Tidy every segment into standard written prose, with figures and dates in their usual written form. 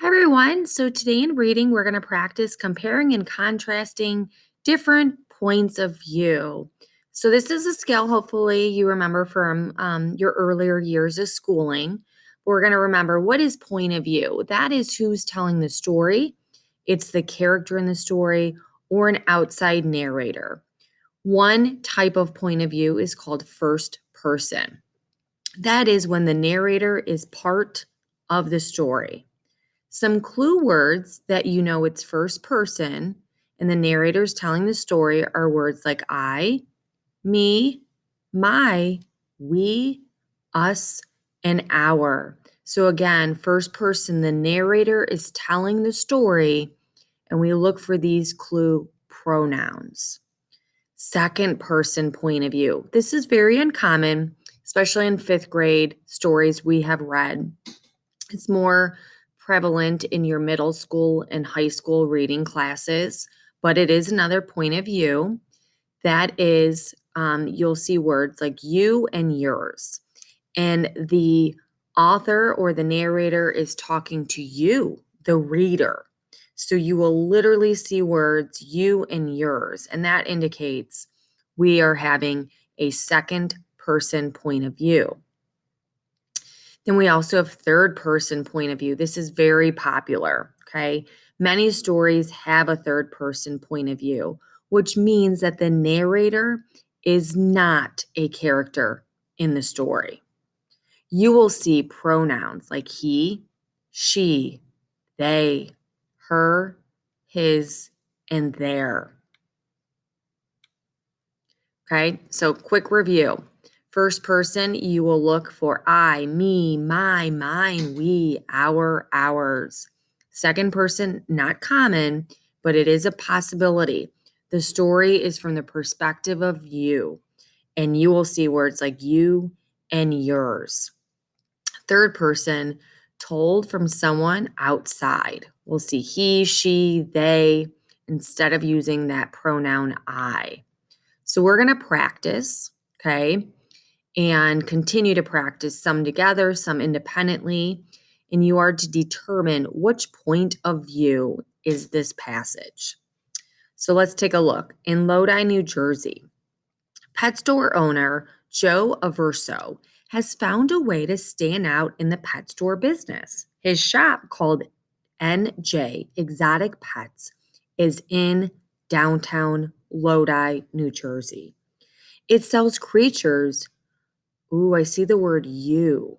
Hi, everyone. So, today in reading, we're going to practice comparing and contrasting different points of view. So, this is a skill, hopefully, you remember from your earlier years of schooling. We're going to remember what is point of view. That is who's telling the story, it's the character in the story, or an outside narrator. One type of point of view is called first person. That is when the narrator is part of the story. Some clue words that you know it's first person and the narrator's telling the story are words like I, me, my, we, us, and our. So again, first person, the narrator is telling the story, and we look for these clue pronouns. Second person point of view. This is very uncommon, especially in fifth grade stories we have read. It's more prevalent in your middle school and high school reading classes, but it is another point of view. That is, you'll see words like you and yours. And the author or the narrator is talking to you, the reader. So you will literally see words you and yours, and that indicates we are having a second person point of view. Then we also have third person point of view. This is very popular, okay? Many stories have a third person point of view, which means that the narrator is not a character in the story. You will see pronouns like he, she, they, her, his, and their. Okay, so quick review. First person, you will look for I, me, my, mine, we, our, ours. Second person, not common, but it is a possibility. The story is from the perspective of you, and you will see words like you and yours. Third person, told from someone outside. We'll see he, she, they, instead of using that pronoun I. So we're going to practice, okay, and continue to practice, some together, some independently, and you are to determine which point of view is this passage. So let's take a look. In Lodi, New Jersey, pet store owner Joe Averso has found a way to stand out in the pet store business. His shop, called NJ Exotic Pets, is in downtown Lodi, New Jersey. It sells creatures. Ooh, I see the word you.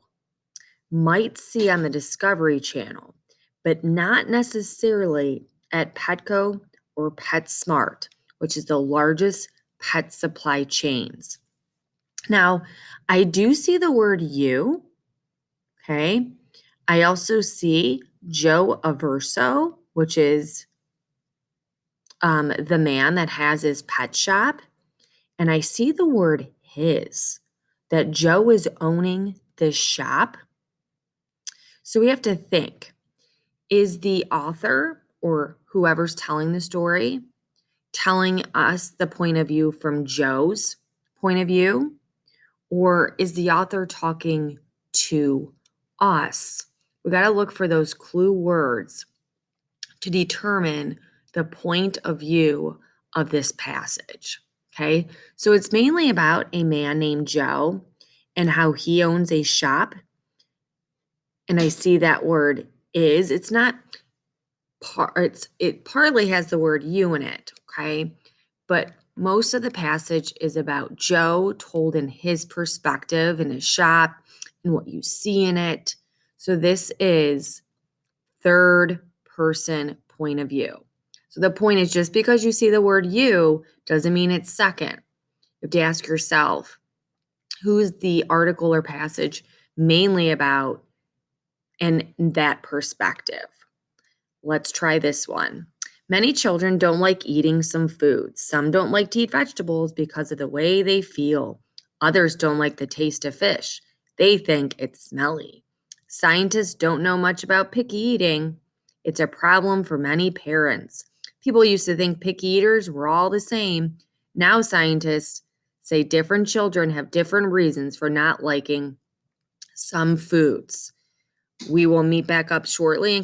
Might see on the Discovery Channel, but not necessarily at Petco or PetSmart, which is the largest pet supply chains. Now, I do see the word you, okay? I also see Joe Averso, which is the man that has his pet shop. And I see the word his, that Joe is owning this shop. So we have to think, is the author or whoever's telling the story telling us the point of view from Joe's point of view? Or is the author talking to us? We got to look for those clue words to determine the point of view of this passage. Okay, so it's mainly about a man named Joe and how he owns a shop. And I see that word is, it's not it partly has the word you in it, okay? But most of the passage is about Joe told in his perspective in his shop and what you see in it. So this is third person point of view. So the point is, just because you see the word you doesn't mean it's second. You have to ask yourself, who's the article or passage mainly about in that perspective? Let's try this one. Many children don't like eating some foods. Some don't like to eat vegetables because of the way they feel. Others don't like the taste of fish. They think it's smelly. Scientists don't know much about picky eating. It's a problem for many parents. People used to think picky eaters were all the same. Now scientists say different children have different reasons for not liking some foods. We will meet back up shortly and